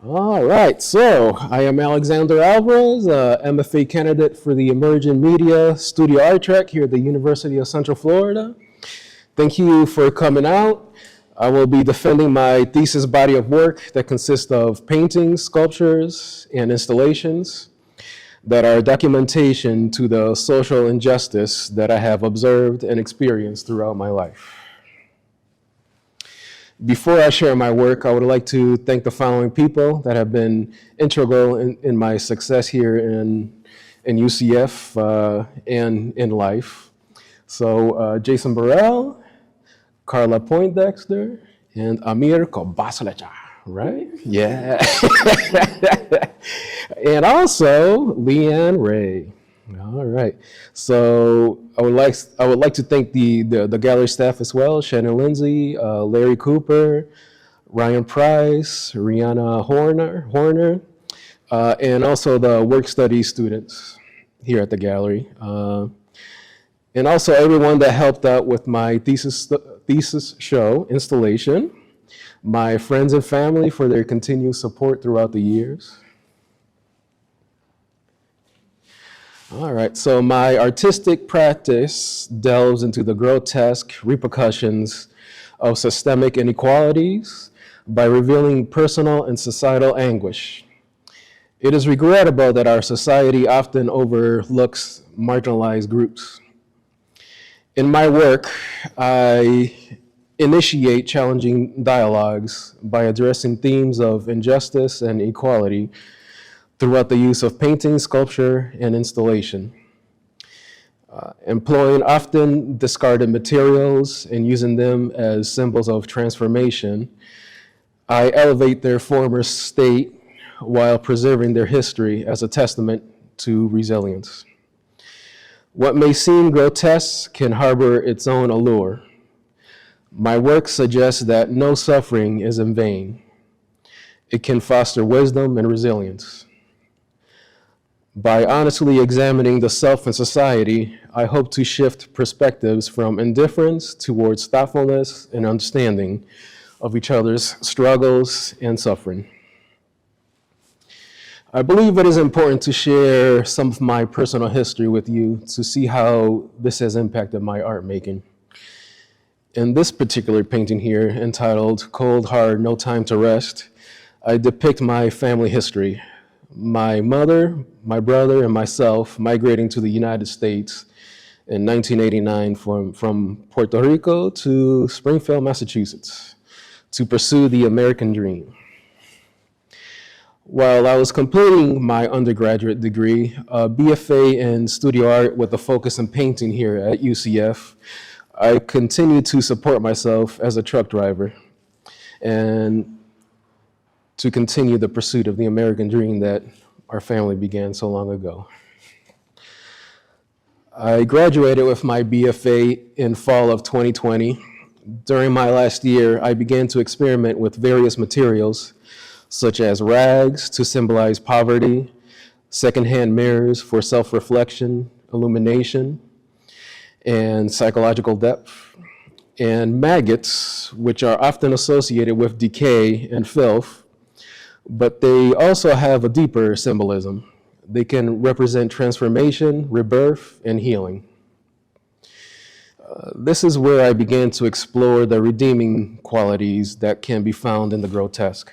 All right, so I am Alexander Alvarez, MFA candidate for the Emerging Media Studio Art track here at the University of Central Florida. Thank you for coming out. I will be defending my thesis body of work that consists of paintings, sculptures, and installations that are documentation to the social injustice that I have observed and experienced throughout my life. Before I share my work, I would like to thank the following people that have been integral in my success here in UCF and in life. So Jason Burrell, Carla Poindexter, and Amir Kobaslecha, right? Yeah. And also Leanne Ray. All right. So I would like to thank the gallery staff as well: Shannon Lindsay, Larry Cooper, Ryan Price, Rihanna Horner, and also the work study students here at the gallery, and also everyone that helped out with my thesis show installation, my friends and family for their continued support throughout the years. All right, so my artistic practice delves into the grotesque repercussions of systemic inequalities by revealing personal and societal anguish. It is regrettable that our society often overlooks marginalized groups. In my work, I initiate challenging dialogues by addressing themes of injustice and equality throughout the use of painting, sculpture, and installation. Employing often discarded materials and using them as symbols of transformation, I elevate their former state while preserving their history as a testament to resilience. What may seem grotesque can harbor its own allure. My work suggests that no suffering is in vain. It can foster wisdom and resilience. By honestly examining the self and society, I hope to shift perspectives from indifference towards thoughtfulness and understanding of each other's struggles and suffering. I believe it is important to share some of my personal history with you to see how this has impacted my art making. In this particular painting here, entitled Cold Hard, No Time to Rest, I depict my family history. My mother, my brother, and myself migrating to the United States in 1989 from Puerto Rico to Springfield, Massachusetts, to pursue the American dream. While I was completing my undergraduate degree, a BFA in studio art with a focus in painting here at UCF, I continued to support myself as a truck driver and to continue the pursuit of the American dream that our family began so long ago. I graduated with my BFA in fall of 2020. During my last year, I began to experiment with various materials, such as rags to symbolize poverty, secondhand mirrors for self-reflection, illumination, and psychological depth, and maggots, which are often associated with decay and filth, but they also have a deeper symbolism. They can represent transformation, rebirth, and healing. This is where I began to explore the redeeming qualities that can be found in the grotesque.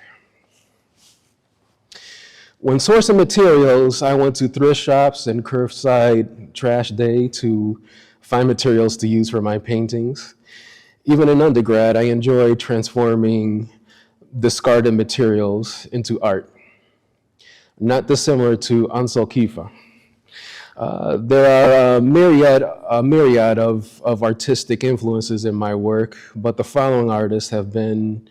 When sourcing materials, I went to thrift shops and curbside trash day to find materials to use for my paintings. Even in undergrad, I enjoyed transforming discarded materials into art, not dissimilar to Ansel Keefe. There are a myriad of artistic influences in my work, but the following artists have been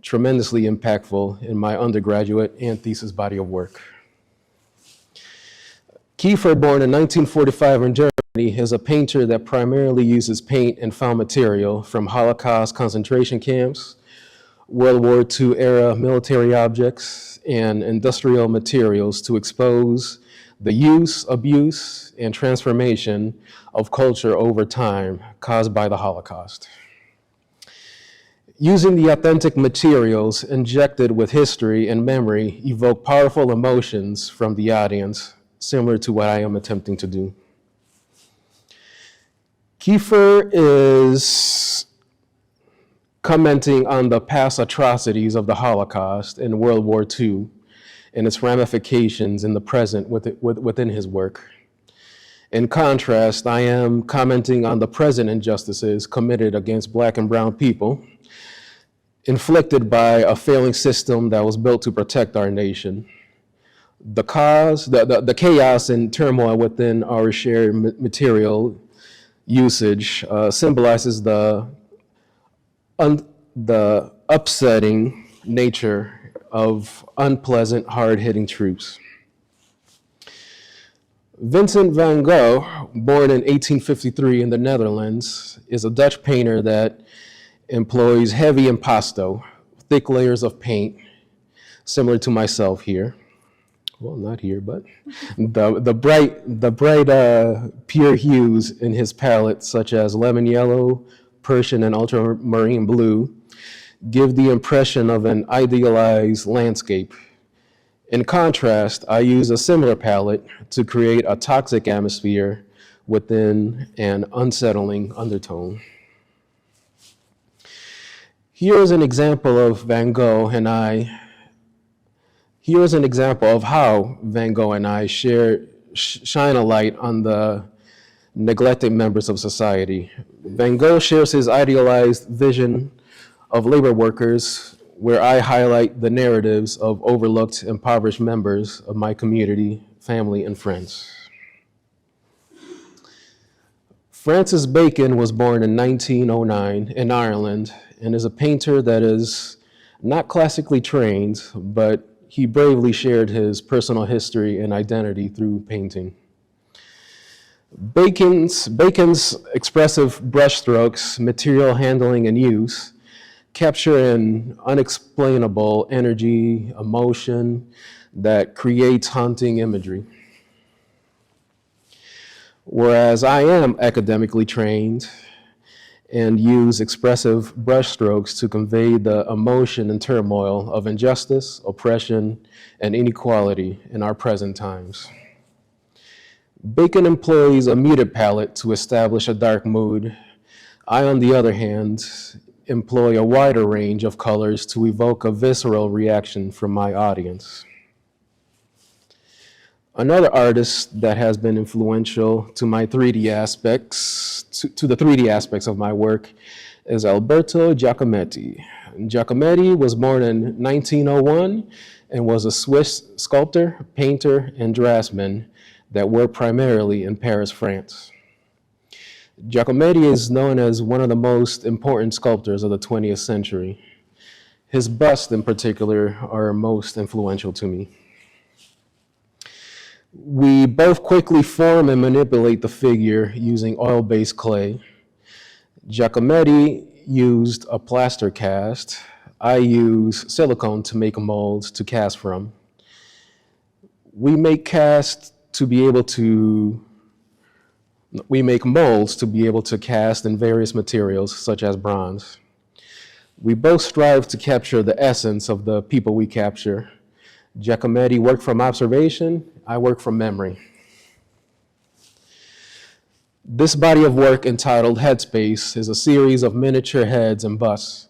tremendously impactful in my undergraduate and thesis body of work. Kiefer, born in 1945 in Germany, is a painter that primarily uses paint and found material from Holocaust concentration camps, World War II era military objects, and industrial materials to expose the use, abuse, and transformation of culture over time caused by the Holocaust. Using the authentic materials injected with history and memory evoke powerful emotions from the audience, similar to what I am attempting to do. Kiefer is commenting on the past atrocities of the Holocaust and World War II and its ramifications in the present within his work. In contrast, I am commenting on the present injustices committed against Black and brown people, inflicted by a failing system that was built to protect our nation. The chaos and turmoil within our shared material usage symbolizes the upsetting nature of unpleasant, hard-hitting truths. Vincent van Gogh, born in 1853 in the Netherlands, is a Dutch painter that employs heavy impasto, thick layers of paint, similar to myself here. Well, not here, but the bright pure hues in his palette, such as lemon yellow, Persian, and ultramarine blue, give the impression of an idealized landscape. In contrast, I use a similar palette to create a toxic atmosphere within an unsettling undertone. Here is an example of Van Gogh and I. Here is an example of how Van Gogh and I shine a light on the neglected members of society. Van Gogh shares his idealized vision of labor workers, where I highlight the narratives of overlooked, impoverished members of my community, family, and friends. Francis Bacon was born in 1909 in Ireland and is a painter that is not classically trained, but he bravely shared his personal history and identity through painting. Bacon's expressive brushstrokes, material handling, and use capture an unexplainable energy, emotion that creates haunting imagery. Whereas I am academically trained and use expressive brushstrokes to convey the emotion and turmoil of injustice, oppression, and inequality in our present times. Bacon employs a muted palette to establish a dark mood. I, on the other hand, employ a wider range of colors to evoke a visceral reaction from my audience. Another artist that has been influential to my 3D aspects, to the 3D aspects of my work is Alberto Giacometti. Giacometti was born in 1901 and was a Swiss sculptor, painter, and draftsman that worked primarily in Paris, France. Giacometti is known as one of the most important sculptors of the 20th century. His busts in particular are most influential to me. We both quickly form and manipulate the figure using oil-based clay. Giacometti used a plaster cast. I use silicone to make molds to cast from. We make molds to be able to cast in various materials, such as bronze. We both strive to capture the essence of the people we capture. Giacometti worked from observation, I work from memory. This body of work, entitled Headspace, is a series of miniature heads and busts,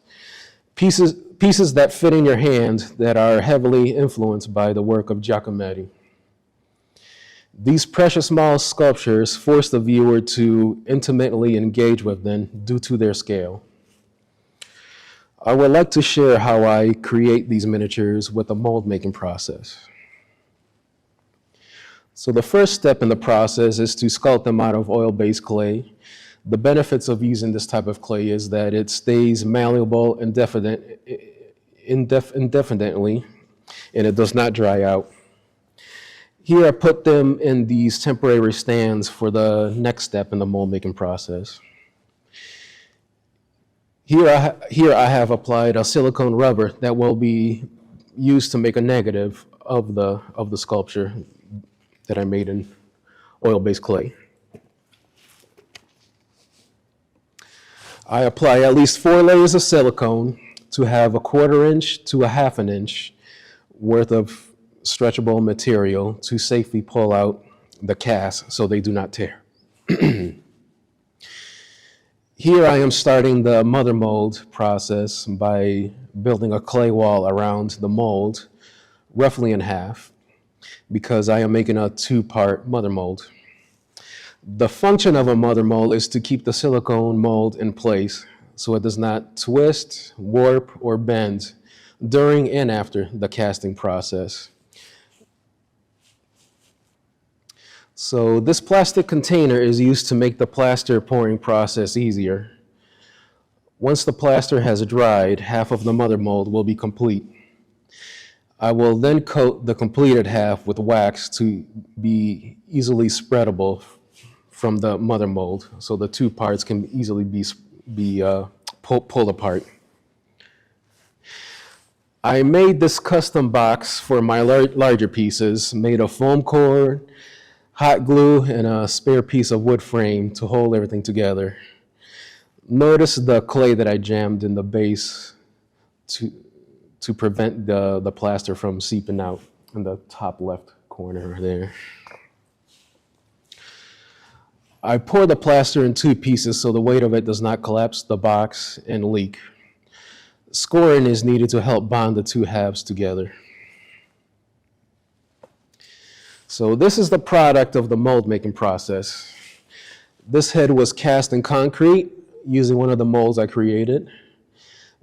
pieces that fit in your hand that are heavily influenced by the work of Giacometti. These precious small sculptures force the viewer to intimately engage with them due to their scale. I would like to share how I create these miniatures with a mold making process. So the first step in the process is to sculpt them out of oil-based clay. The benefits of using this type of clay is that it stays malleable indefinitely, and it does not dry out. Here I put them in these temporary stands for the next step in the mold making process. Here I have applied a silicone rubber that will be used to make a negative of the sculpture that I made in oil-based clay. I apply at least 4 layers of silicone to have a 1/4 inch to a 1/2 inch worth of stretchable material to safely pull out the cast so they do not tear. Here I am starting the mother mold process by building a clay wall around the mold, roughly in half, because I am making a 2-part mother mold. The function of a mother mold is to keep the silicone mold in place so it does not twist, warp, or bend during and after the casting process. So this plastic container is used to make the plaster pouring process easier. Once the plaster has dried, half of the mother mold will be complete. I will then coat the completed half with wax to be easily spreadable from the mother mold, so the 2 parts can easily be pulled apart. I made this custom box for my larger pieces, made of foam core, hot glue, and a spare piece of wood frame to hold everything together. Notice the clay that I jammed in the base to prevent the plaster from seeping out in the top left corner there. I pour the plaster in 2 pieces so the weight of it does not collapse the box and leak. Scoring is needed to help bond the 2 halves together. So this is the product of the mold making process. This head was cast in concrete using one of the molds I created.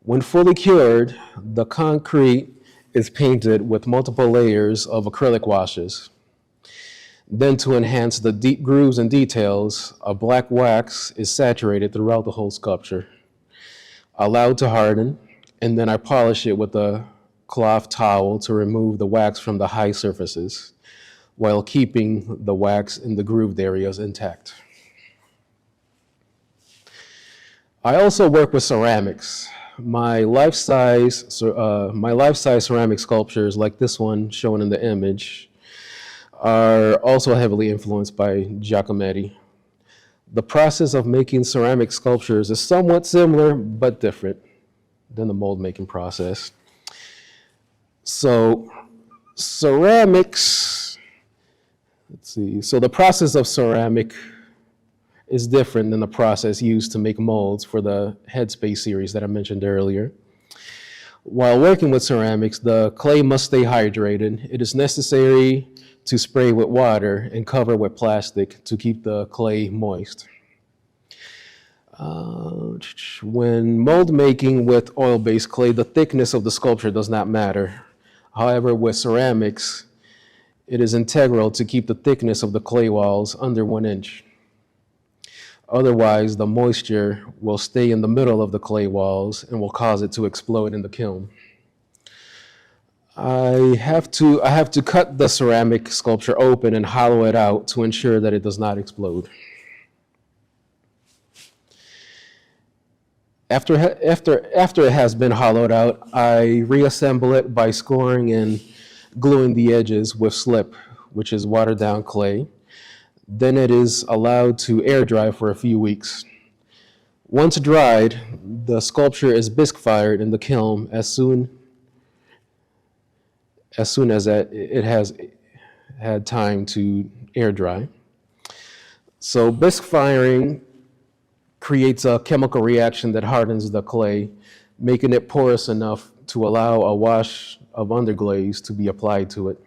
When fully cured, the concrete is painted with multiple layers of acrylic washes. Then to enhance the deep grooves and details, a black wax is saturated throughout the whole sculpture, allowed to harden, and then I polish it with a cloth towel to remove the wax from the high surfaces, while keeping the wax in the grooved areas intact. I also work with ceramics. My life-size ceramic sculptures, like this one shown in the image, are also heavily influenced by Giacometti. The process of making ceramic sculptures is somewhat similar, but different than the mold making process. So ceramics, let's see. So the process of ceramic is different than the process used to make molds for the Headspace series that I mentioned earlier. While working with ceramics, the clay must stay hydrated. It is necessary to spray with water and cover with plastic to keep the clay moist. When mold making with oil-based clay, the thickness of the sculpture does not matter. However, with ceramics, it is integral to keep the thickness of the clay walls under 1 inch. Otherwise, the moisture will stay in the middle of the clay walls and will cause it to explode in the kiln. I have to cut the ceramic sculpture open and hollow it out to ensure that it does not explode. After it has been hollowed out, I reassemble it by scoring and gluing the edges with slip, which is watered down clay. Then it is allowed to air dry for a few weeks. Once dried, the sculpture is bisque fired in the kiln as soon as it has had time to air dry. So bisque firing creates a chemical reaction that hardens the clay, making it porous enough to allow a wash of underglaze to be applied to it,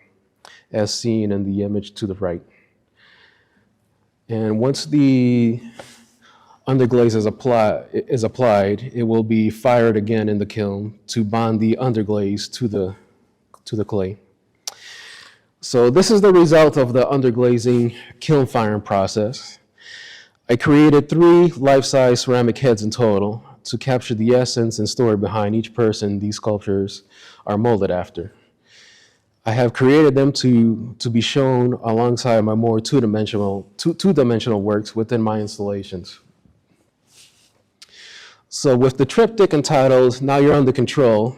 as seen in the image to the right. And once the underglaze is applied, it will be fired again in the kiln to bond the underglaze to the clay. So this is the result of the underglazing kiln firing process. I created 3 life-size ceramic heads in total to capture the essence and story behind each person these sculptures are molded after. I have created them to be shown alongside my more two-dimensional works within my installations. So with the triptych entitled Now You're Under Control,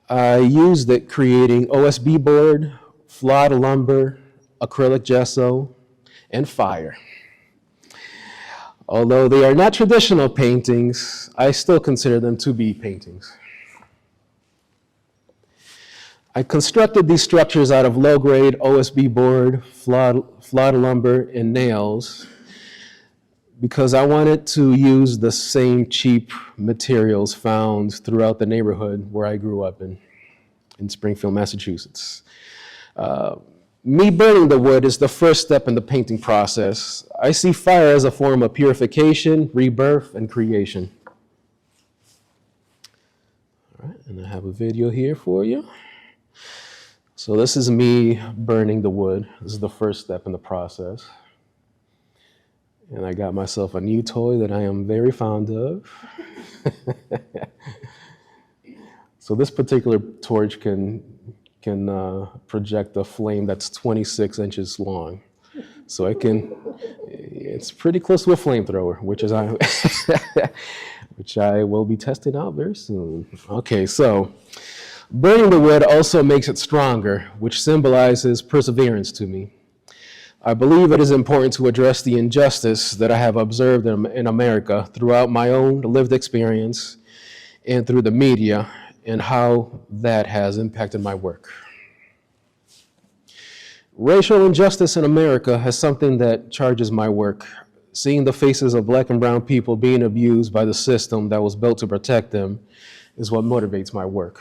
I used it creating OSB board, flawed lumber, acrylic gesso, and fire. Although they are not traditional paintings, I still consider them to be paintings. I constructed these structures out of low-grade OSB board, flawed lumber, and nails because I wanted to use the same cheap materials found throughout the neighborhood where I grew up in Springfield, Massachusetts. Me burning the wood is the first step in the painting process. I see fire as a form of purification, rebirth, and creation. All right, and I have a video here for you. So this is me burning the wood. This is the first step in the process. And I got myself a new toy that I am very fond of. So this particular torch can project a flame that's 26 inches long. So it's pretty close to a flamethrower, which I will be testing out very soon. Okay, so burning the wood also makes it stronger, which symbolizes perseverance to me. I believe it is important to address the injustice that I have observed in America throughout my own lived experience and through the media, and how that has impacted my work. Racial injustice in America is something that charges my work. Seeing the faces of Black and brown people being abused by the system that was built to protect them is what motivates my work.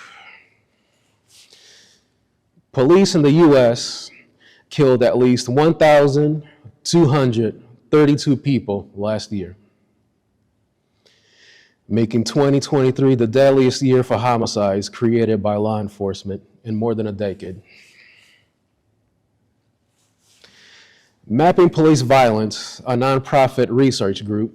Police in the US killed at least 1,232 people last year, making 2023 the deadliest year for homicides created by law enforcement in more than a decade. Mapping Police Violence, a nonprofit research group,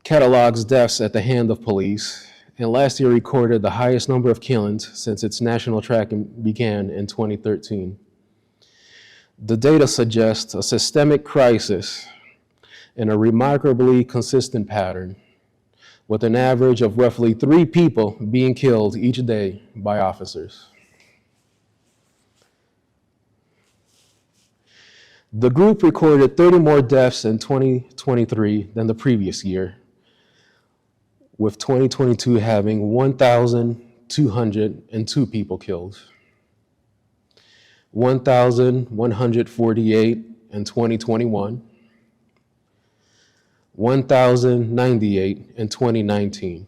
catalogs deaths at the hand of police, and last year recorded the highest number of killings since its national tracking began in 2013. The data suggests a systemic crisis and a remarkably consistent pattern, with an average of roughly 3 people being killed each day by officers. The group recorded 30 more deaths in 2023 than the previous year, with 2022 having 1,202 people killed, 1,148 in 2021, 1,098 in 2019.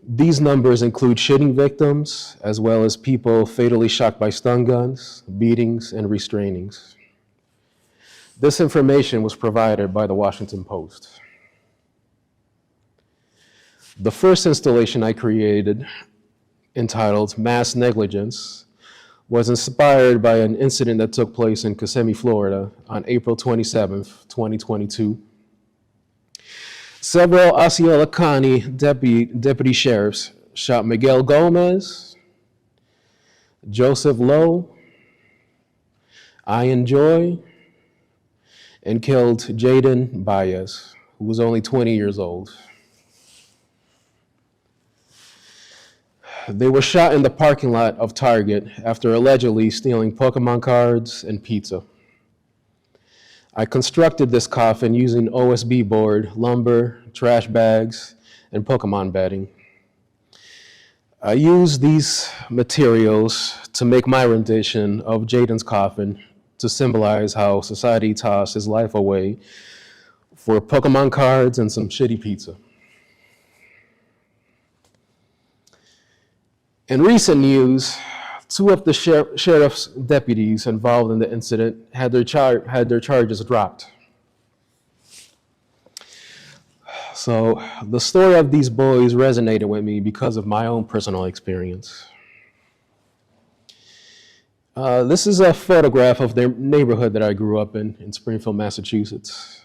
These numbers include shooting victims, as well as people fatally shot by stun guns, beatings, and restrainings. This information was provided by the Washington Post. The first installation I created, entitled Mass Negligence, was inspired by an incident that took place in Kissimmee, Florida on April 27th, 2022. Several Osceola County deputy sheriffs shot Miguel Gomez, Joseph Lowe, Ian Joy, and killed Jaden Baez, who was only 20 years old. They were shot in the parking lot of Target after allegedly stealing Pokemon cards and pizza. I constructed this coffin using OSB board, lumber, trash bags, and Pokemon bedding. I used these materials to make my rendition of Jaden's coffin to symbolize how society tossed his life away for Pokemon cards and some shitty pizza. In recent news, 2 of the sheriff's deputies involved in the incident had their charges dropped. So the story of these boys resonated with me because of my own personal experience. This is a photograph of the neighborhood that I grew up in Springfield, Massachusetts.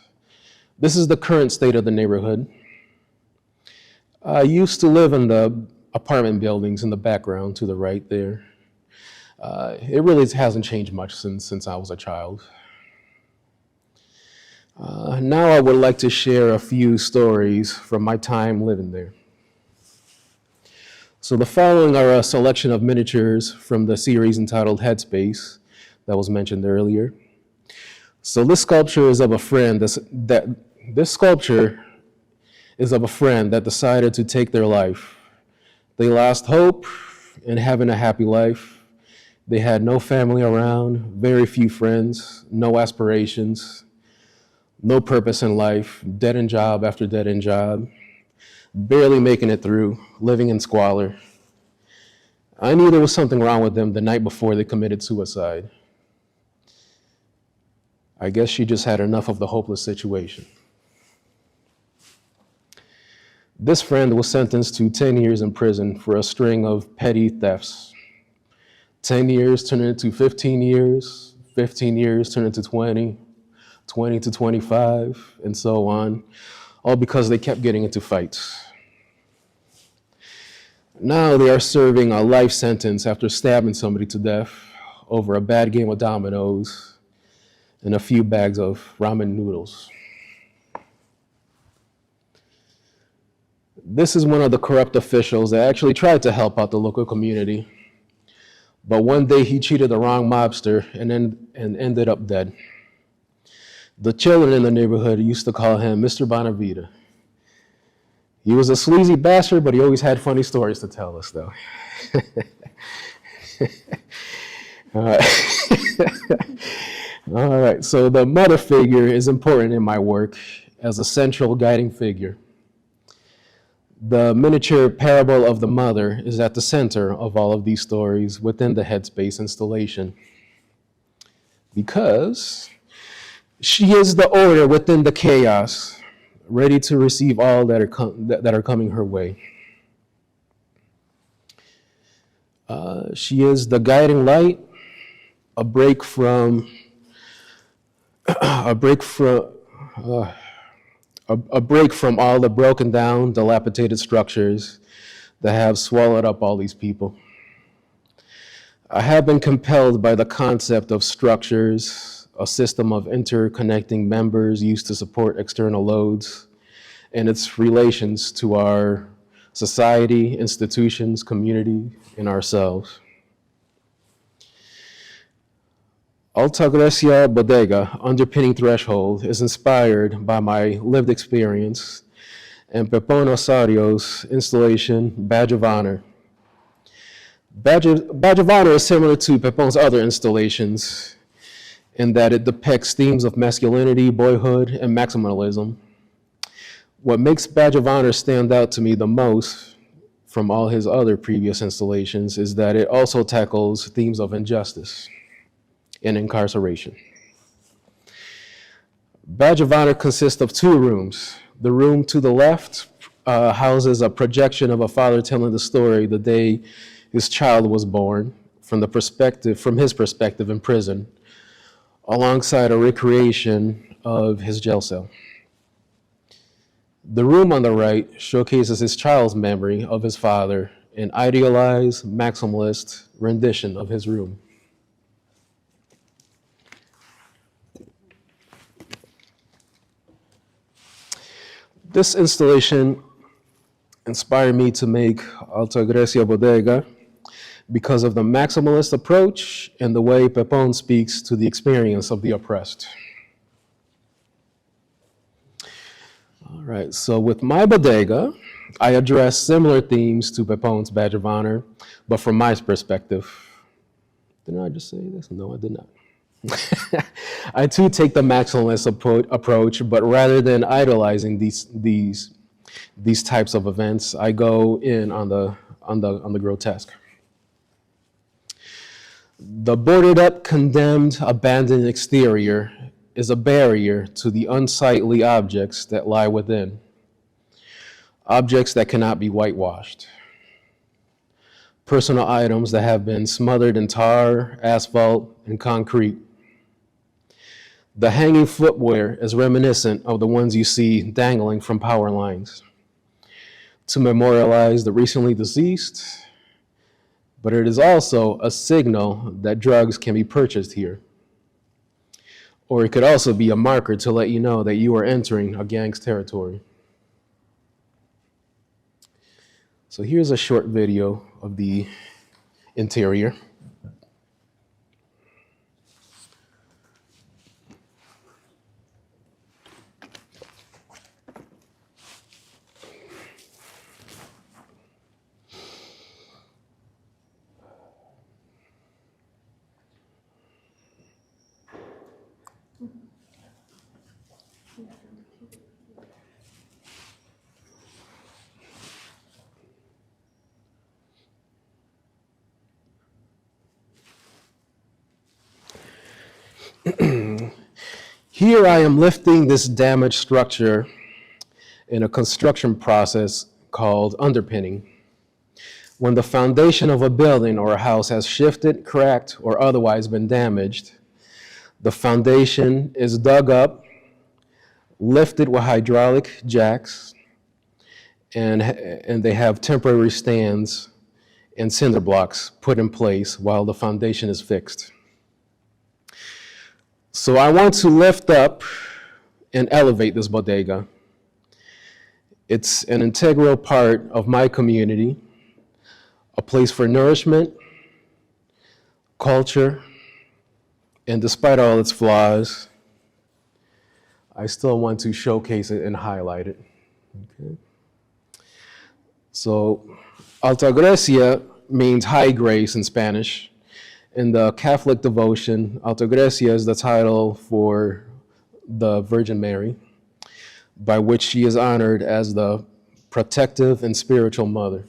This is the current state of the neighborhood. I used to live in the apartment buildings in the background to the right there. It really hasn't changed much since I was a child. Now I would like to share a few stories from my time living there. So the following are a selection of miniatures from the series entitled Headspace that was mentioned earlier. So this sculpture is of a friend this sculpture is of a friend that decided to take their life. They lost hope in having a happy life. They had no family around, very few friends, no aspirations, no purpose in life, dead end job after dead end job, barely making it through, living in squalor. I knew there was something wrong with them the night before they committed suicide. I guess she just had enough of the hopeless situation. This friend was sentenced to 10 years in prison for a string of petty thefts. 10 years turned into 15 years, 15 years turned into 20, 20 to 25, and so on, all because they kept getting into fights. Now they are serving a life sentence after stabbing somebody to death over a bad game of dominoes and a few bags of ramen noodles. This is one of the corrupt officials that actually tried to help out the local community, but one day he cheated the wrong mobster and ended up dead. The children in the neighborhood used to call him Mr. Bonavita. He was a sleazy bastard, but he always had funny stories to tell us, though. All right, so the mother figure is important in my work as a central guiding figure. The miniature parable of the mother is at the center of all of these stories within the Headspace installation, because she is the order within the chaos, ready to receive all that are coming her way. She is the guiding light, a break from all the broken down, dilapidated structures that have swallowed up all these people. I have been compelled by the concept of structures, a system of interconnecting members used to support external loads, and its relations to our society, institutions, community, and ourselves. Altagracia Bodega, Underpinning Threshold, is inspired by my lived experience and Pepón Osario's installation, Badge of Honor. Badge of Honor is similar to Pepón's other installations in that it depicts themes of masculinity, boyhood, and maximalism. What makes Badge of Honor stand out to me the most from all his other previous installations is that it also tackles themes of injustice and incarceration. Badge of Honor consists of two rooms. The room to the left houses a projection of a father telling the story the day his child was born from his perspective in prison, alongside a recreation of his jail cell. The room on the right showcases his child's memory of his father, an idealized, maximalist rendition of his room. This installation inspired me to make Altagracia Bodega because of the maximalist approach and the way Pepón speaks to the experience of the oppressed. All right, so with my bodega, I address similar themes to Pepón's Badge of Honor, but from my perspective. Didn't I just say this? No, I did not. I too take the maximalist approach, but rather than idolizing these types of events, I go in on the grotesque. The boarded up, condemned, abandoned exterior is a barrier to the unsightly objects that lie within, objects that cannot be whitewashed, personal items that have been smothered in tar, asphalt, and concrete. The hanging footwear is reminiscent of the ones you see dangling from power lines to memorialize the recently deceased, but it is also a signal that drugs can be purchased here. Or it could also be a marker to let you know that you are entering a gang's territory. So here's a short video of the interior. Here I am lifting this damaged structure in a construction process called underpinning. When the foundation of a building or a house has shifted, cracked, or otherwise been damaged, the foundation is dug up, lifted with hydraulic jacks, and they have temporary stands and cinder blocks put in place while the foundation is fixed. So I want to lift up and elevate this bodega. It's an integral part of my community, a place for nourishment, culture, and despite all its flaws, I still want to showcase it and highlight it. Okay. So, Altagracia means high grace in Spanish. In the Catholic devotion, Altagracia is the title for the Virgin Mary, by which she is honored as the protective and spiritual mother.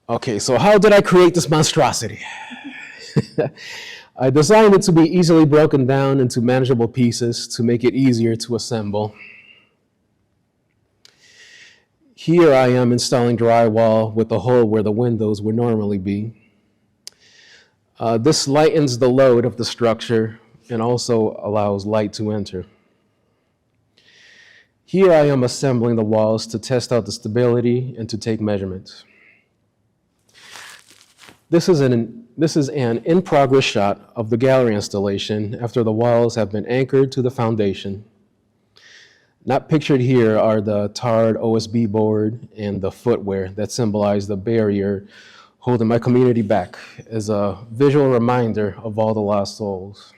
Okay, so how did I create this monstrosity? I designed it to be easily broken down into manageable pieces to make it easier to assemble. Here I am installing drywall with a hole where the windows would normally be. This lightens the load of the structure and also allows light to enter. Here I am assembling the walls to test out the stability and to take measurements. This is an in-progress shot of the gallery installation after the walls have been anchored to the foundation. Not pictured here are the tarred OSB board and the footwear that symbolize the barrier holding my community back as a visual reminder of all the lost souls.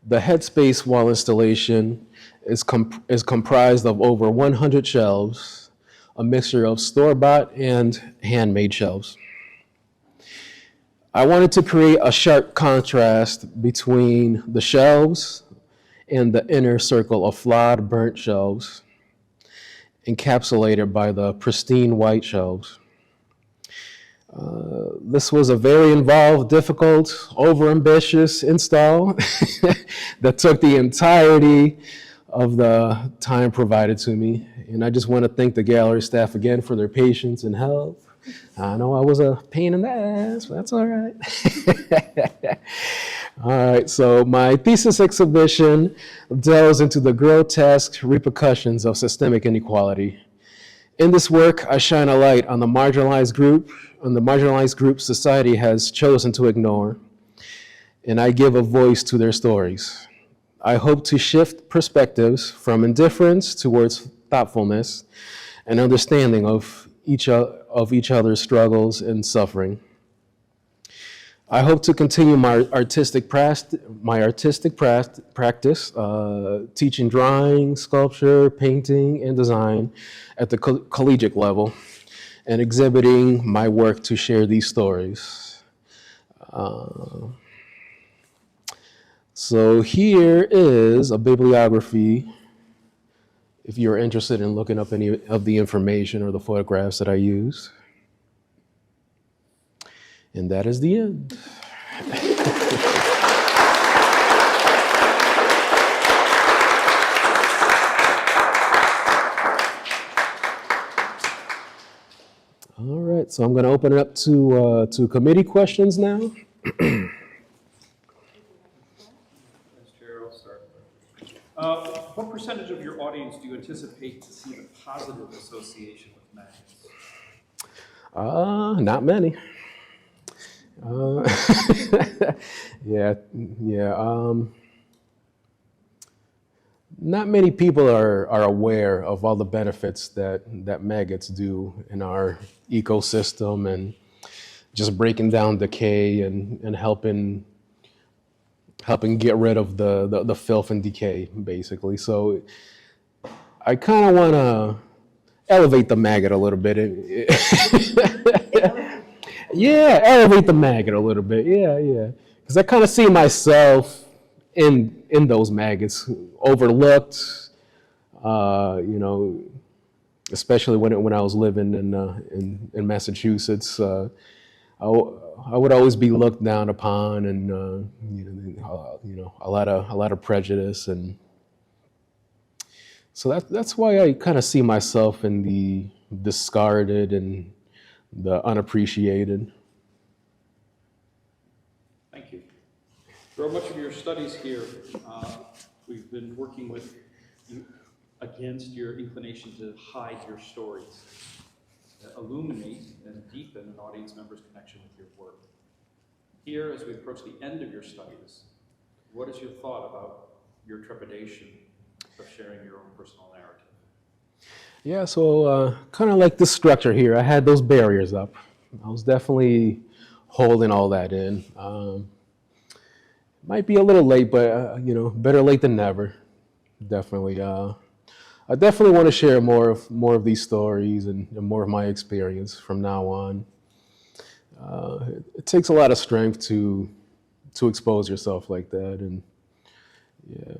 The headspace wall installation is comprised of over 100 shelves, a mixture of store-bought and handmade shelves. I wanted to create a sharp contrast between the shelves and the inner circle of flawed, burnt shelves, encapsulated by the pristine white shelves. This was a very involved, difficult, overambitious install that took the entirety of the time provided to me. And I just want to thank the gallery staff again for their patience and help. I know I was a pain in the ass, but that's all right. All right, so my thesis exhibition delves into the grotesque repercussions of systemic inequality. In this work, I shine a light on the marginalized group society has chosen to ignore, and I give a voice to their stories. I hope to shift perspectives from indifference towards thoughtfulness and understanding of each other's struggles and suffering. I hope to continue my artistic practice, teaching drawing, sculpture, painting, and design at the collegiate level, and exhibiting my work to share these stories. So here is a bibliography if you're interested in looking up any of the information or the photographs that I use. And that is the end. All right, so I'm going to open it up to committee questions now. Chair, I'll start. What percentage of your audience do you anticipate to see the positive association with maggots? Not many. Not many people are aware of all the benefits that maggots do in our ecosystem and just breaking down decay and helping get rid of the filth and decay, basically. So I kind of want to elevate the maggot a little bit. Yeah, elevate the maggot a little bit. Yeah. Because I kind of see myself in those maggots, overlooked, especially when I was living in Massachusetts. I I would always be looked down upon, and a lot of prejudice, and so that's why I kind of see myself in the discarded and the unappreciated. Thank you. Throughout much of your studies here, we've been working with you against your inclination to hide your stories, to illuminate and deepen an audience member's connection with your work. Here, as we approach the end of your studies, what is your thought about your trepidation of sharing your own personal narrative? Yeah, so kind of like this structure here, I had those barriers up. I was definitely holding all that in. Might be a little late, but better late than never. Definitely. I definitely want to share more of these stories and more of my experience from now on. It takes a lot of strength to expose yourself like that, and yeah.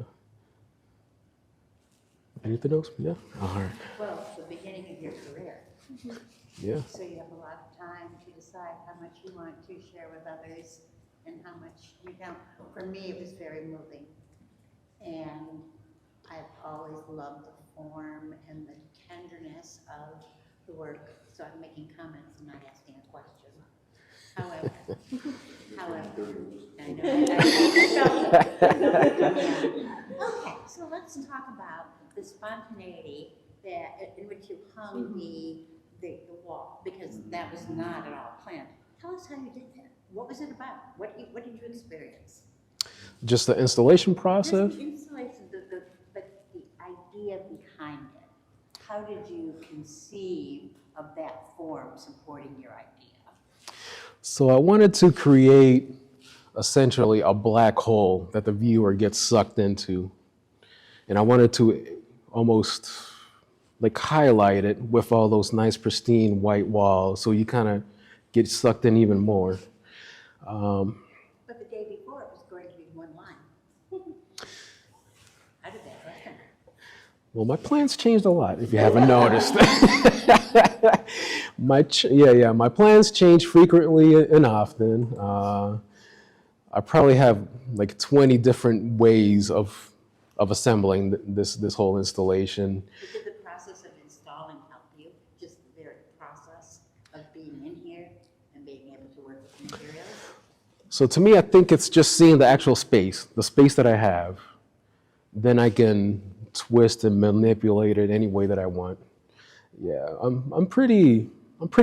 Anything else? Yeah. All right. Well, it's the beginning of your career. Yeah. So you have a lot of time to decide how much you want to share with others and how much you don't. For me, it was very moving. And I've always loved the form and the tenderness of the work. So I'm making comments and not asking a question. However, I know. Okay, so let's talk about the spontaneity in which you hung the wall, because that was not at all planned. Tell us how you did that. What was it about? What did you experience? Just the installation process? Just the installation, but the idea behind it. How did you conceive of that form supporting your idea? So I wanted to create essentially a black hole that the viewer gets sucked into. And I wanted to almost like highlight it with all those nice pristine white walls, so you kind of get sucked in even more. But the day before it was going to be one line. How did that happen? Well, my plans changed a lot, if you haven't noticed. My plans change frequently and often. I probably have like 20 different ways of assembling this whole installation. But did the process of installing help you? Just the very process of being in here and being able to work with materials? So to me, I think it's just seeing the actual space, the space that I have. Then I can twist and manipulate it any way that I want. Yeah, I'm pretty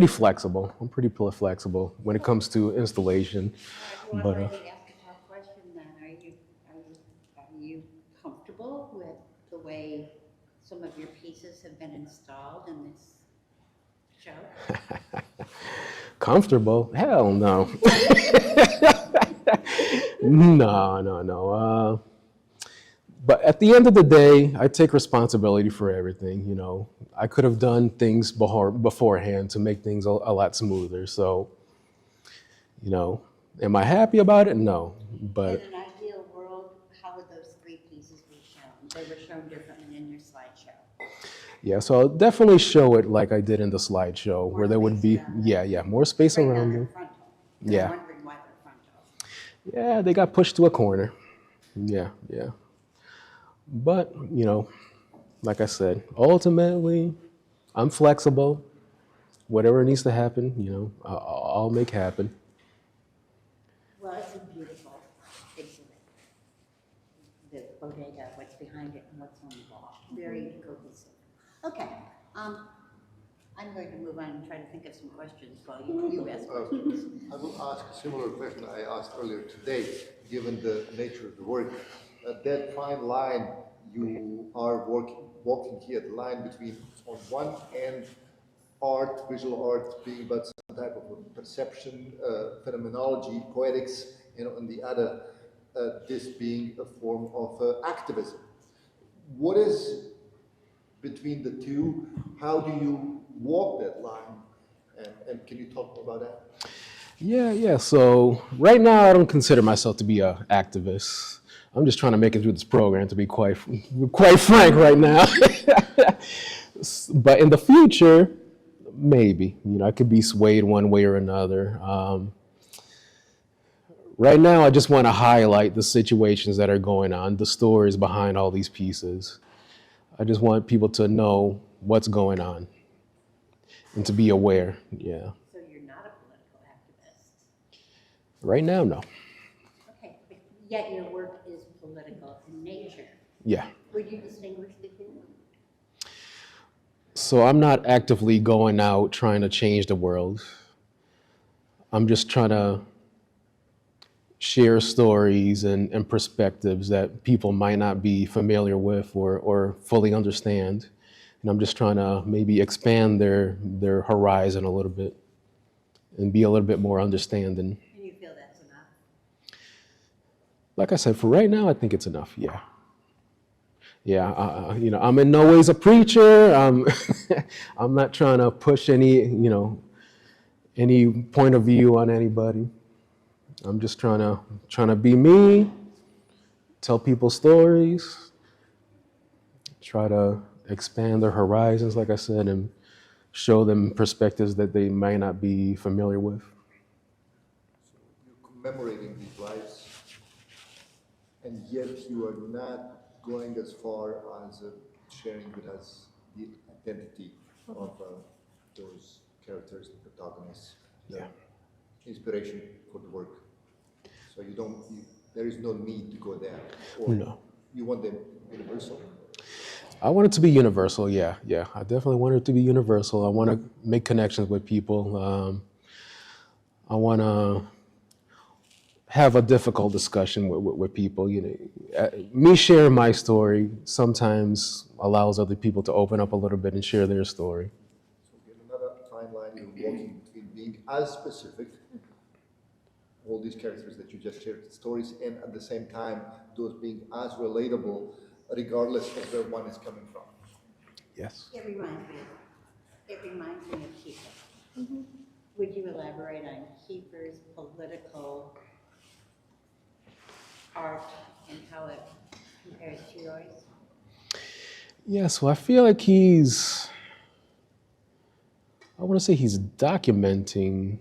flexible. I'm pretty flexible when it comes to installation. Well, But I've already asked a tough question then. Are you comfortable with the way some of your pieces have been installed in this show? Comfortable? Hell no. No. But at the end of the day, I take responsibility for everything. I could have done things beforehand to make things a lot smoother. So, am I happy about it? No. But In an ideal world, how would those three pieces be shown? They were shown differently in your slideshow. yeah, so I'll definitely show it like I did in the slideshow, where there would be, more space Right now around they're them. frontal. Yeah. I'm wondering why they're frontal. Yeah, they got pushed to a corner. Yeah. But, like I said, ultimately, I'm flexible. Whatever needs to happen, I'll make happen. Well, it's a beautiful exhibit. The bodega, what's behind it, and what's on the wall. Very cohesive. Okay, I'm going to move on and try to think of some questions while you ask questions. I will ask a similar question I asked earlier today, given the nature of the work. That fine line you are walking here, the line between, on one end, art, visual art being about some type of a perception, phenomenology, poetics, and on the other, this being a form of activism. What is between the two? How do you walk that line? And can you talk more about that? Yeah. So right now, I don't consider myself to be an activist. I'm just trying to make it through this program, to be quite frank right now. But in the future, maybe, I could be swayed one way or another. Right now, I just want to highlight the situations that are going on, the stories behind all these pieces. I just want people to know what's going on and to be aware. Yeah. So you're not a political activist? Right now, no. Okay, but yet your work is political in nature. Yeah. Would you distinguish the two? So I'm not actively going out trying to change the world. I'm just trying to share stories and perspectives that people might not be familiar with or fully understand. And I'm just trying to maybe expand their horizon a little bit and be a little bit more understanding. And you feel that's enough? Like I said, for right now, I think it's enough. Yeah. Yeah, I'm in no ways a preacher. I'm not trying to push any point of view on anybody. I'm just trying to be me, tell people stories, try to expand their horizons, like I said, and show them perspectives that they might not be familiar with. You're commemorating these lives, and yet you are not going as far as sharing with us the identity of those characters, the protagonists, the inspiration for the work. So there is no need to go there. Or No. you want them universal? I want it to be universal, yeah. I definitely want it to be universal. I want to make connections with people. I want to have a difficult discussion with people. Me sharing my story sometimes allows other people to open up a little bit and share their story. So in another timeline, you're walking between being as specific, all these characters that you just shared, stories, and at the same time, those being as relatable, regardless of where one is coming from. Yes. It reminds me of Kiefer. Would you elaborate on Kiefer's political art and how it compares to yours? Yeah, so I feel like he's documenting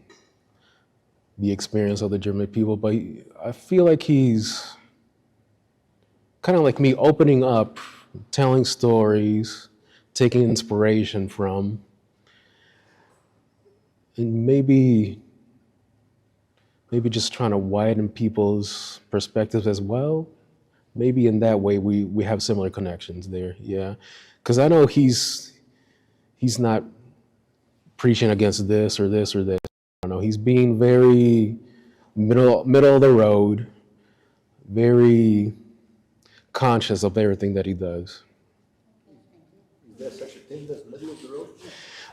the experience of the German people, but I feel like he's kind of like me, opening up, telling stories, taking inspiration from, and maybe just trying to widen people's perspectives as well. Maybe in that way we have similar connections there, yeah. Because I know he's not preaching against this or this or this. I don't know, he's being very middle of the road, very conscious of everything that he does. Is there such a thing as middle of the road?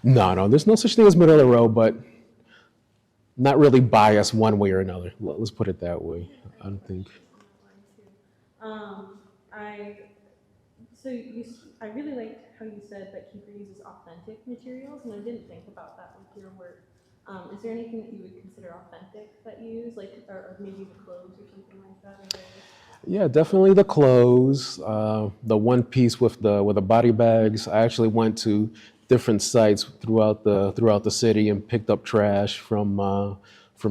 No, there's no such thing as middle of the road, but not really biased one way or another. Let's put it that way. I don't think. I really liked how you said that Kiefer uses authentic materials, and I didn't think about that with your work. Is there anything that you would consider authentic that you use, like, or maybe the clothes or something like that? Yeah, definitely the clothes. The one piece with the body bags. I actually went to different sites throughout the city and picked up trash from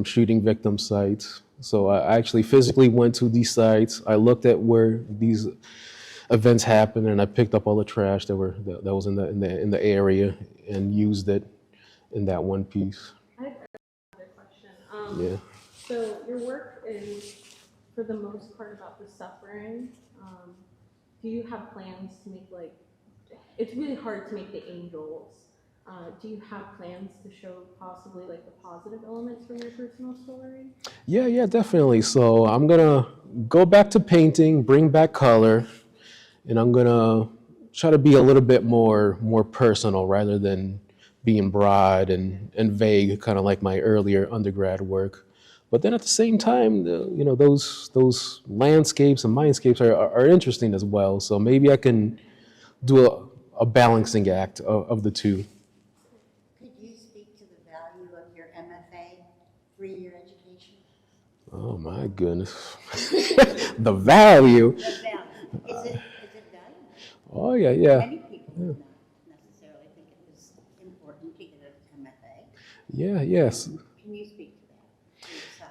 shooting victim sites. So I actually physically went to these sites. I looked at where these events happened, and I picked up all the trash that was in the area and used it in that one piece. I have another question. Yeah. So your work is, for the most part, about the suffering. Do you have plans to make, like, it's really hard to make the angels. Do you have plans to show possibly like the positive elements from your personal story? Yeah, definitely. So I'm gonna go back to painting, bring back color, and I'm gonna try to be a little bit more personal rather than being broad and vague, kind of like my earlier undergrad work. But then at the same time, those landscapes and mindscapes are interesting as well. So maybe I can do a balancing act of the two. Could you speak to the value of your MFA, 3-year education? Oh my goodness. The value. The value. Is it done? Oh yeah. Many people would not necessarily think it was important to get a Yeah, yes. Can you speak to that yourself?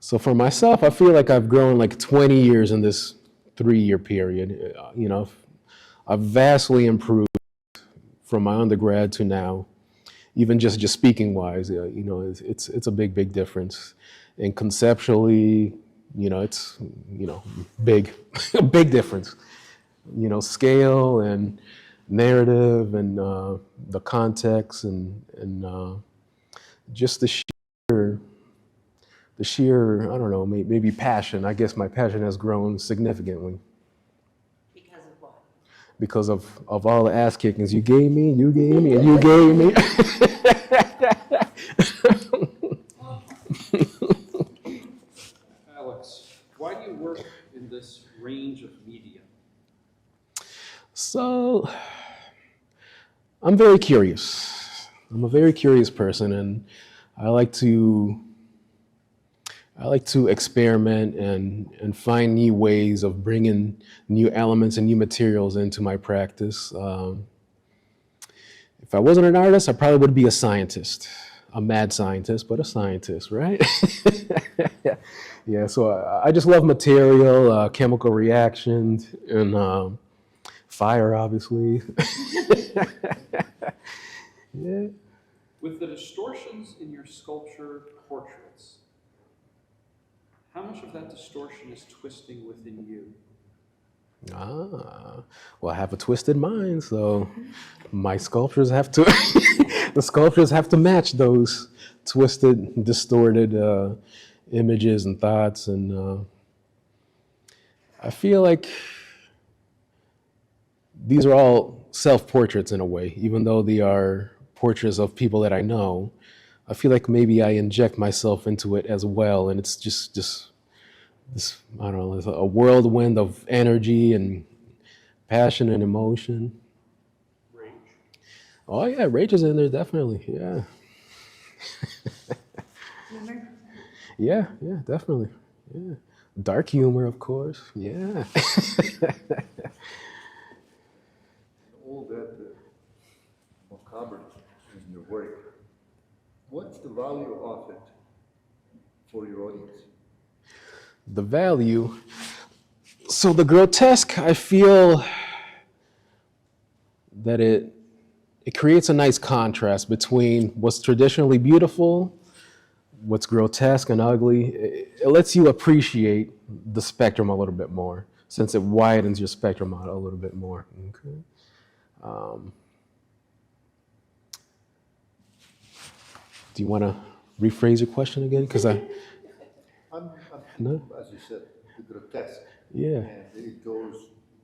So for myself, I feel like I've grown like 20 years in this 3-year period. You know, I've vastly improved from my undergrad to now, even just speaking wise. You know, it's a big difference. And conceptually, you know, it's, you know, big, a big difference. You know, scale and narrative and the context and just the sheer, I don't know, maybe passion. I guess my passion has grown significantly Because of what? because of all the ass kickings you gave me, and you gave me. Alex, why do you work in this range of media? So, I'm very curious. I'm a very curious person, and I like to experiment and find new ways of bringing new elements and new materials into my practice. If I wasn't an artist, I probably would be a scientist, a mad scientist, but a scientist, right? Yeah, so I just love material, chemical reactions, and fire, obviously. Yeah. With the distortions in your sculpture portraits, how much of that distortion is twisting within you? Well, I have a twisted mind, so my sculptures have to, the sculptures have to match those twisted, distorted images and thoughts. And I feel like these are all self-portraits in a way, even though they are portraits of people that I know. I feel like maybe I inject myself into it as well, and it's just this, I don't know, it's a whirlwind of energy and passion and emotion. Rage. Oh yeah, rage is in there definitely. Yeah, Humor? yeah, definitely. Yeah, dark humor, of course. Yeah. All that macabre in your work, what's the value of it for your audience? The value. So the grotesque, I feel that it creates a nice contrast between what's traditionally beautiful, what's grotesque and ugly. It lets you appreciate the spectrum a little bit more, since it widens your spectrum out a little bit more. Okay. Do you want to rephrase your question again? Because I'm No? thinking, as you said, the grotesque. Yeah. And it goes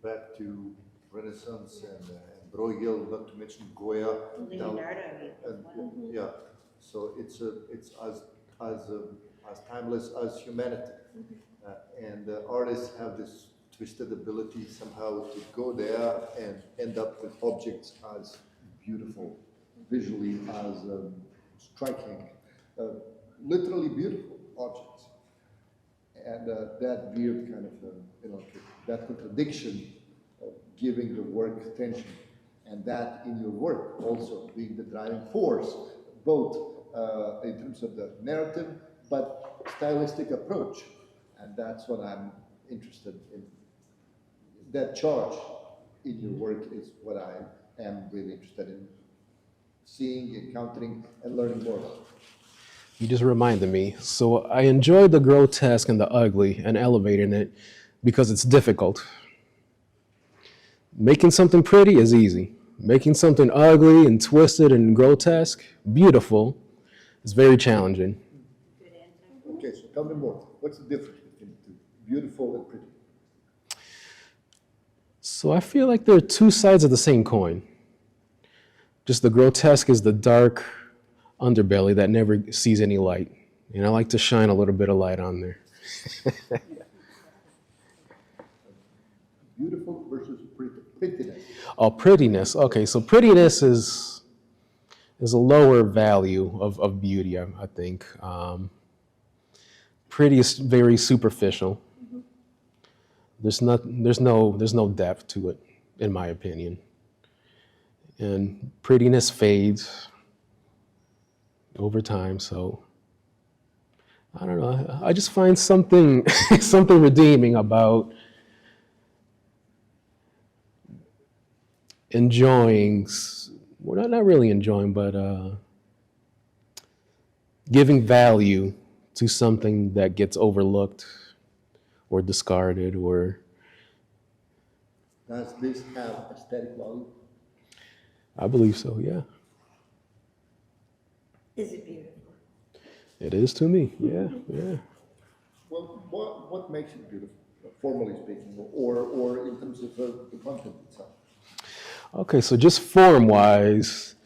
back to Renaissance and Bruegel, not to mention Goya. Leonardo. And, yeah, so it's as timeless as humanity. And artists have this twisted ability somehow to go there and end up with objects as beautiful, visually as striking, literally beautiful objects. And that weird kind of, that contradiction of giving the work attention, and that in your work also being the driving force, both in terms of the narrative, but stylistic approach. And that's what I'm interested in. That charge in your work is what I am really interested in seeing, encountering, and learning more about. You just reminded me. So I enjoy the grotesque and the ugly and elevating it because it's difficult. Making something pretty is easy. Making something ugly and twisted and grotesque, beautiful, is very challenging. Good answer. Okay, so tell me more. What's the difference between the two, beautiful and pretty? So I feel like there are two sides of the same coin. Just the grotesque is the dark underbelly that never sees any light. And I like to shine a little bit of light on there. Beautiful versus prettiness. Oh, prettiness. Okay, so prettiness is a lower value of beauty, I think. Pretty is very superficial. There's no depth to it, in my opinion. And prettiness fades. over time. So I don't know. I just find something something redeeming about enjoying, well, not really enjoying, but giving value to something that gets overlooked or discarded or. Does this have aesthetic value? I believe so, yeah. Is it beautiful? It is to me, yeah, yeah. Well, what makes it beautiful, formally speaking, or in terms of the content itself? Okay, so just form-wise,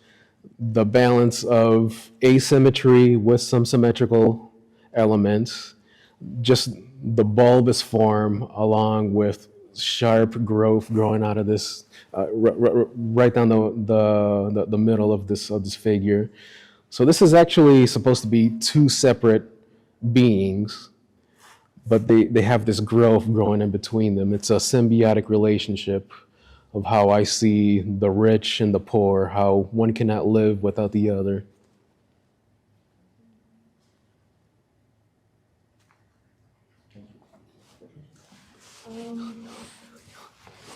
the balance of asymmetry with some symmetrical elements, just the bulbous form along with sharp growth growing out of this, right down the middle of this figure. So this is actually supposed to be two separate beings, but they have this growth growing in between them. It's a symbiotic relationship of how I see the rich and the poor, how one cannot live without the other.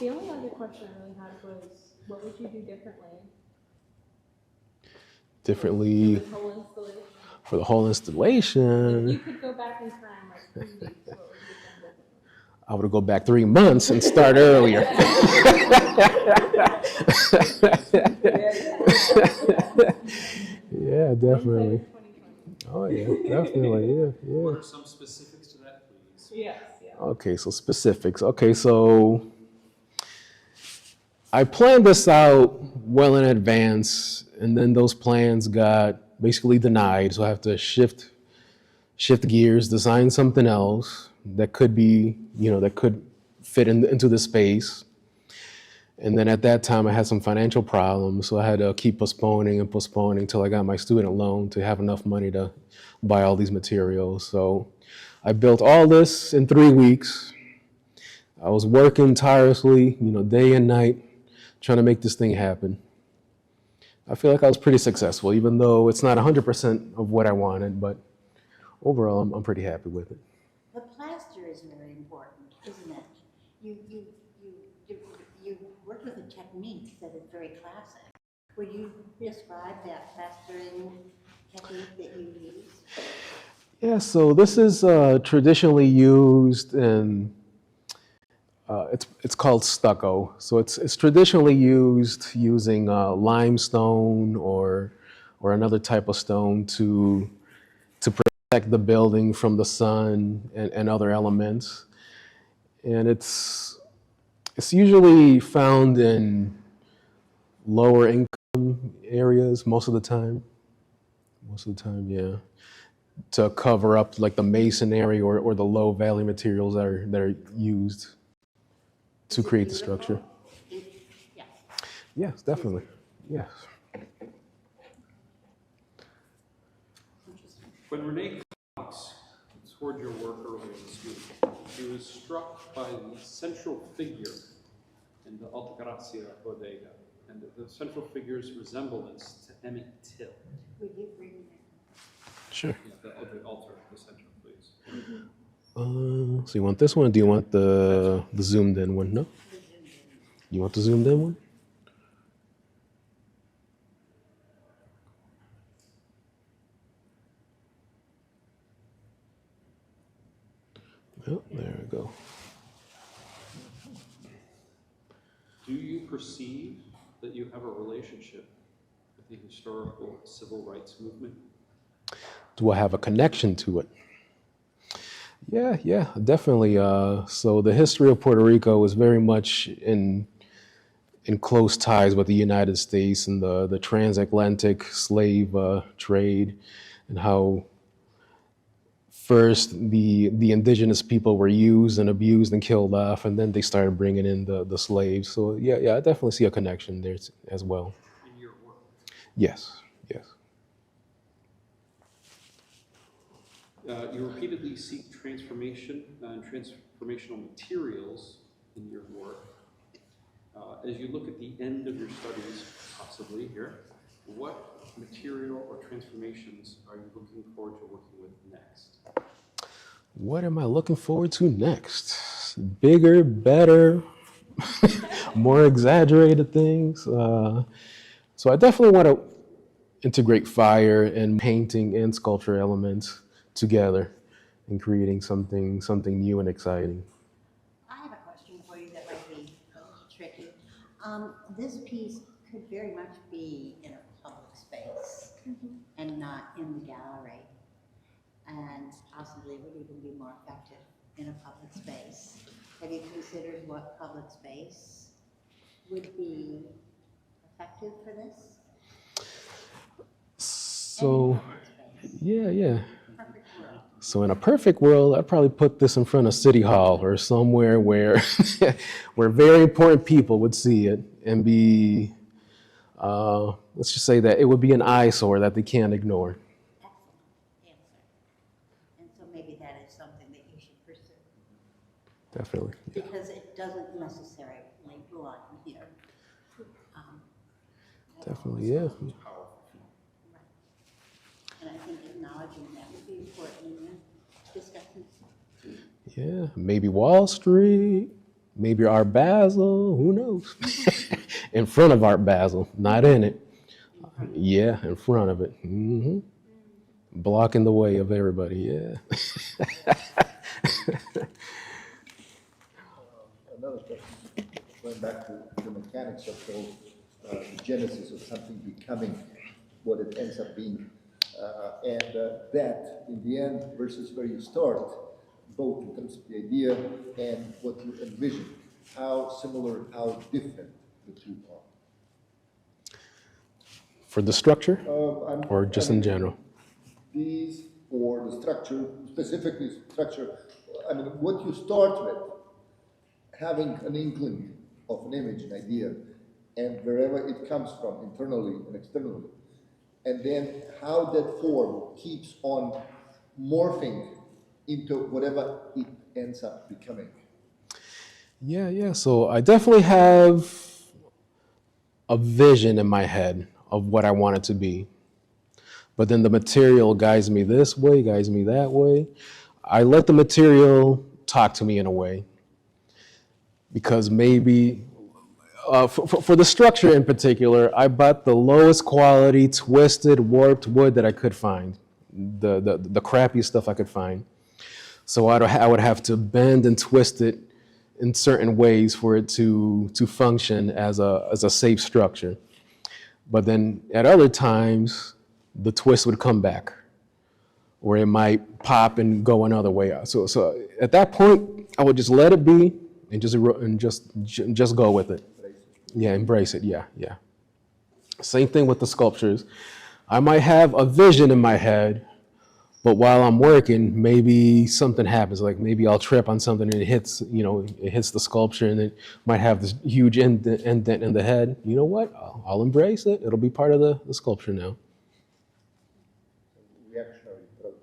The only other question I really had was, what would you do differently Differently for this whole installation? for the whole If you installation, could go back in time like 3 weeks, what would you have done differently? I would go back 3 months and start earlier. Yeah, definitely. Oh yeah, definitely. Yeah, What yeah. are some specifics to that, please? Yes, yeah. Okay, so specifics. Okay, so I planned this out well in advance, and then those plans got basically denied. So I have to shift gears, design something else that could be, that could fit into the space. And then at that time, I had some financial problems, so I had to keep postponing and postponing until I got my student loan to have enough money to buy all these materials. So I built all this in 3 weeks. I was working tirelessly, day and night, trying to make this thing happen. I feel like I was pretty successful, even though it's not 100% of what I wanted, but overall, I'm pretty happy with it. The plaster is very important, isn't it? You work with a technique that is very classic. Would you describe that plastering technique that you use? Yeah, so this is traditionally used in, it's called stucco. So it's traditionally used using limestone or another type of stone to protect the building from the sun and other elements. And it's usually found in lower income areas most of the time. Most of the time, yeah. To cover up like the masonry or the low valley materials that are used to Is it create the beautiful? structure. Yes. Yes, definitely. Yes. Interesting. When Renee Cox toured your work earlier this week, she was struck by the central figure in the Altagracia bodega and the central figure's resemblance to Emmett Till. Would you bring that? Sure. Yeah, the altar, the center, please. So you want this one? Or do you want the zoomed in one? No. You want the zoomed in one? Oh, there we go. Do you perceive that you have a relationship with the historical civil rights movement? Do I have a connection to it? Yeah, definitely. So the history of Puerto Rico is very much in close ties with the United States and the transatlantic slave trade, and how first the indigenous people were used and abused and killed off, and then they started bringing in the slaves. So yeah, I definitely see a connection there as well. In your work. Yes. You repeatedly seek transformation and transformational materials in your work. As you look at the end of your studies, possibly here, what material or transformations are you looking forward to working with next? What am I looking forward to next? Bigger, better, more exaggerated things. So I definitely want to integrate fire and painting and sculpture elements together and creating something new and exciting. I have a question for you that might be a little tricky. This piece could very much be in a public space and not in the gallery, and possibly would even be more effective in a public space. Have you considered what public space would be effective for this? So, Any public space. yeah. Perfect world. So in a perfect world, I'd probably put this in front of City Hall or somewhere where where very important people would see it and be, let's just say that it would be an eyesore that they can't ignore. Excellent answer. And so maybe that is something that you should pursue, Definitely. Yeah. because it doesn't necessarily belong here. Um, Definitely, yeah. Right. And I think acknowledging that would be important in the discussion. Yeah, maybe Wall Street, maybe Art Basel, who knows? In front of Art Basel, not in it. Yeah, in front of it. Blocking the way of everybody, yeah. Another question, going back to the mechanics of the genesis of something becoming what it ends up being. That, in the end, versus where you start, both in terms of the idea and what you envision, how similar, how different the two are. For the structure or just in I mean, general? These, or the structure, specifically structure, I mean, what you start with, having an inkling of an image, an idea, and wherever it comes from, internally and externally, and then how that form keeps on morphing into whatever it ends up becoming. Yeah. So I definitely have a vision in my head of what I want it to be. But then the material guides me this way, guides me that way. I let the material talk to me in a way. Because maybe, for the structure in particular, I bought the lowest quality, twisted, warped wood that I could find. The crappy stuff I could find. So I would have to bend and twist it in certain ways for it to function as a safe structure. But then at other times, the twist would come back, or it might pop and go another way out. So at that point, I would just let it be and just go with it. Yeah, embrace it. Yeah. Same thing with the sculptures. I might have a vision in my head, but while I'm working, maybe something happens. Like maybe I'll trip on something and it hits the sculpture, and it might have this huge indent in the head. You know what? I'll embrace it. It'll be part of the sculpture now. Reactionary approach.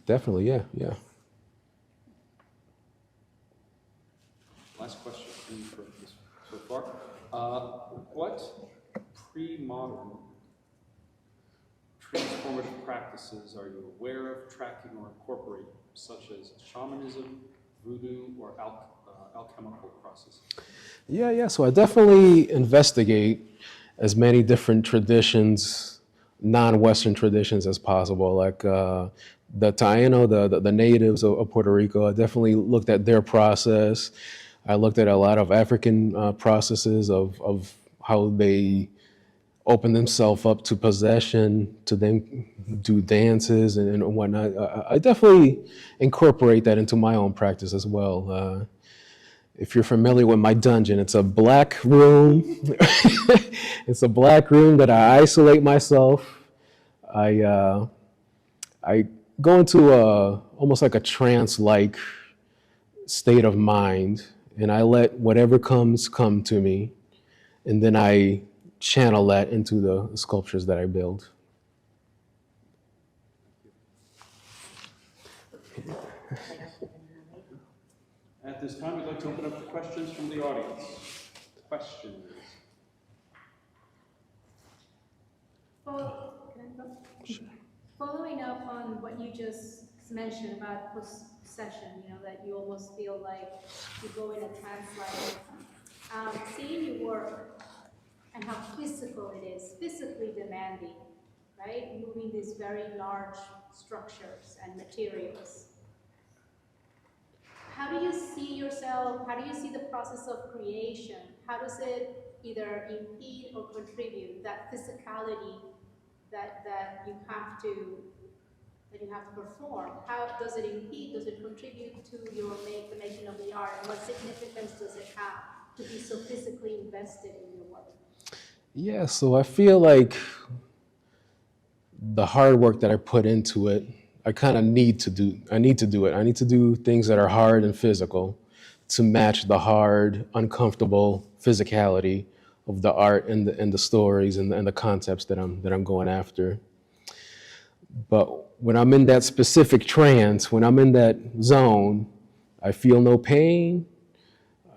Definitely, yeah. Last question for you for this so far. What pre-modern transformative practices are you aware of, tracking, or incorporating, such as shamanism, voodoo, or alchemical processes? Yeah. So I definitely investigate as many different traditions, non-Western traditions as possible. Like the Taino, the natives of Puerto Rico, I definitely looked at their process. I looked at a lot of African processes of how they open themselves up to possession, to then do dances and whatnot. I definitely incorporate that into my own practice as well. If you're familiar with my dungeon, it's a black room. It's a black room that I isolate myself. I go into almost like a trance-like state of mind, and I let whatever comes come to me, and then I channel that into the sculptures that I build. At this time, we'd like to open up to questions from the audience. Questions? Can I go? Following up on what you just mentioned about possession, that you almost feel like you go in a trance like seeing your work and how physical it is, physically demanding, right? Moving these very large structures and materials. How do you see yourself? How do you see the process of creation? How does it either impede or contribute that physicality that you have to perform? How does it impede? Does it contribute to the making of the art? And what significance does it have to be so physically invested in your work? Yeah, so I feel like the hard work that I put into it, I kind of need to do. I need to do it. I need to do things that are hard and physical to match the hard, uncomfortable physicality of the art and the stories and the concepts that I'm going after. But when I'm in that specific trance, when I'm in that zone, I feel no pain.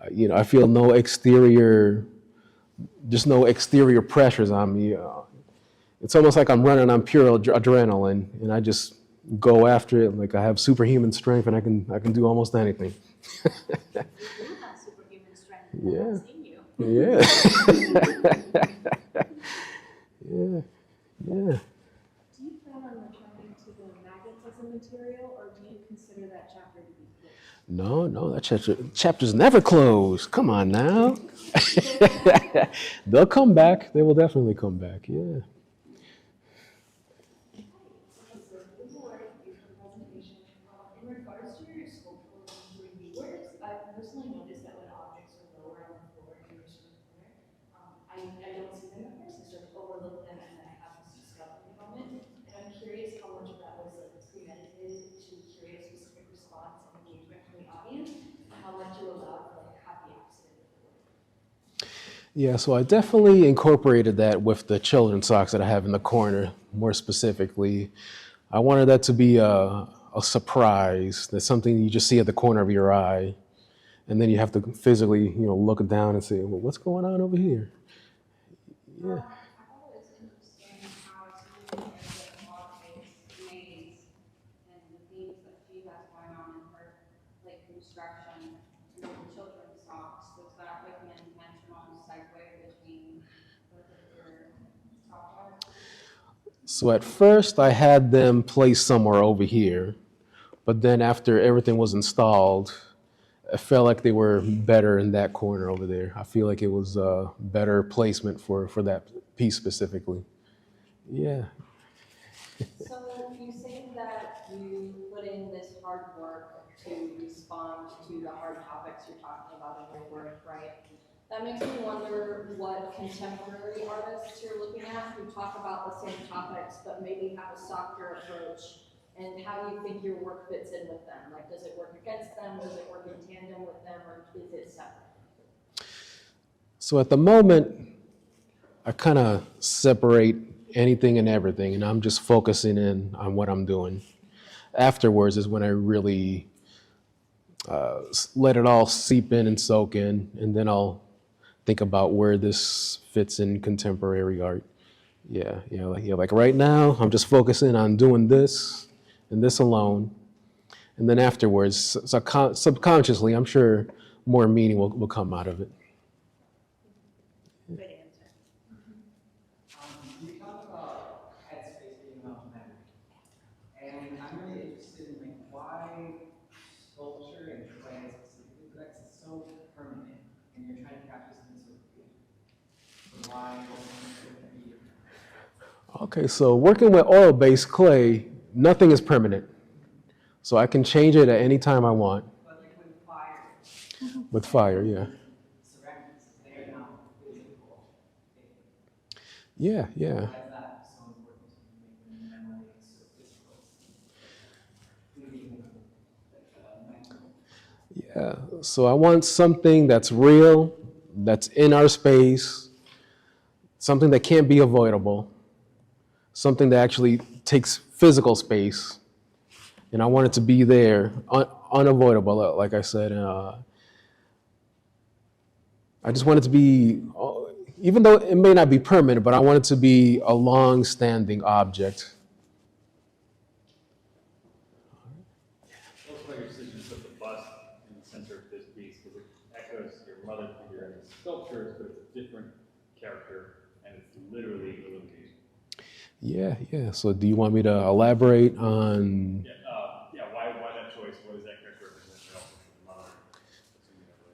I feel no exterior, just no exterior pressures on me. It's almost like I'm running on pure adrenaline, and I just go after it. Like I have superhuman strength, and I can do almost anything. You do have superhuman strength. Yeah. I've seen you. Yeah. Yeah. Yeah. Do you plan on returning to the magnetism material, or do you consider that chapter to be closed? No, that chapter's never closed. Come on now. They'll come back. They will definitely come back. Yeah. In regards to your sculptural works, I personally noticed that when objects are lower on the floor in your corner, I don't see them at first. I sort of overlook them, and then I have this discovery moment. And I'm curious how much of that was like premeditated to create a specific response and engagement from the audience, and how much you allow for like happy accident of the work. Yeah, so I definitely incorporated that with the children's socks that I have in the corner, more specifically. I wanted that to be a surprise. That's something you just see at the corner of your eye. And then you have to physically, look down and say, well, what's going on over here? Yeah. I thought it was interesting how it's really a model-based maze and the themes that she has going on in her like construction and then the children's socks. Was that like an intentional segue between both of your top art? So at first I had them placed somewhere over here, but then after everything was installed, I felt like they were better in that corner over there. I feel like it was a better placement for that piece specifically. Yeah. So you say that you put in this hard work to respond to the hard topics you're talking about in your work, right? That makes me wonder what contemporary artists you're looking at who talk about the same topics but maybe have a softer approach, and how you think your work fits in with them. Like, does it work against them? Does it work in tandem with them, or is it separate? So at the moment, I kind of separate anything and everything, and I'm just focusing in on what I'm doing. Afterwards is when I really let it all seep in and soak in, and then I'll think about where this fits in contemporary art. Yeah, like right now, I'm just focusing on doing this and this alone. And then afterwards, subconsciously, I'm sure more meaning will come out of it. Good answer. You talk about headspace being about memory, and I'm really interested in like why sculpture and clay specifically, that's so permanent, and you're trying to capture something so real. So why would it be? Okay, so working with oil-based clay, nothing is permanent. So I can change it at any time I want. But like with fire, With fire, yeah. ceramics, they are not physical. Yeah. Why is that so important to make the memory so physical? Fleeting, like Yeah, so I want something that's real, that's in our space, something that can't be avoidable, something that actually takes physical space. And I want it to be there, unavoidable, like I said. I just want it to be, even though it may not be permanent, but I want it to be a long-standing object. What's about your decision to put the bust in the center of this piece? Because it echoes your mother figure in the sculptures, but it's a different character, and it's literally illuminated. Yeah. So do you want me to elaborate on? Yeah, why that choice? What does that character represent relative to the mother?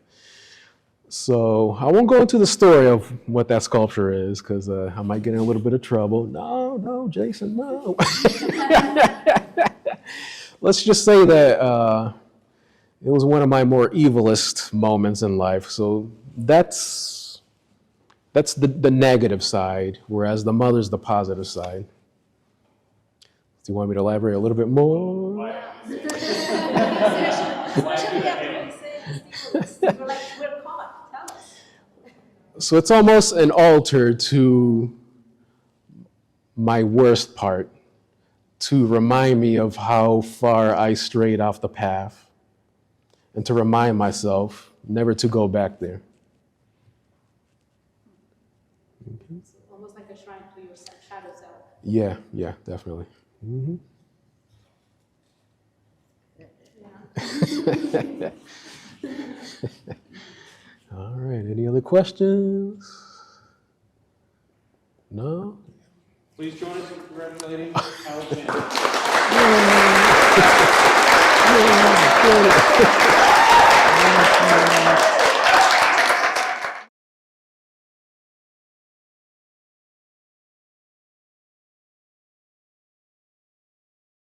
So I won't go into the story of what that sculpture is, because I might get in a little bit of trouble. No, Jason, no. Let's just say that it was one of my more evilest moments in life. So that's the negative side, whereas the mother's the positive side. Do you want me to elaborate a little bit more? We're caught. Tell us. So it's almost an altar to my worst part, to remind me of how far I strayed off the path, and to remind myself never to go back there. It's almost like a shrine to your shadow self. Yeah, definitely. Mhm. All right, any other questions? No? Please join us in congratulating Alexander. Yeah.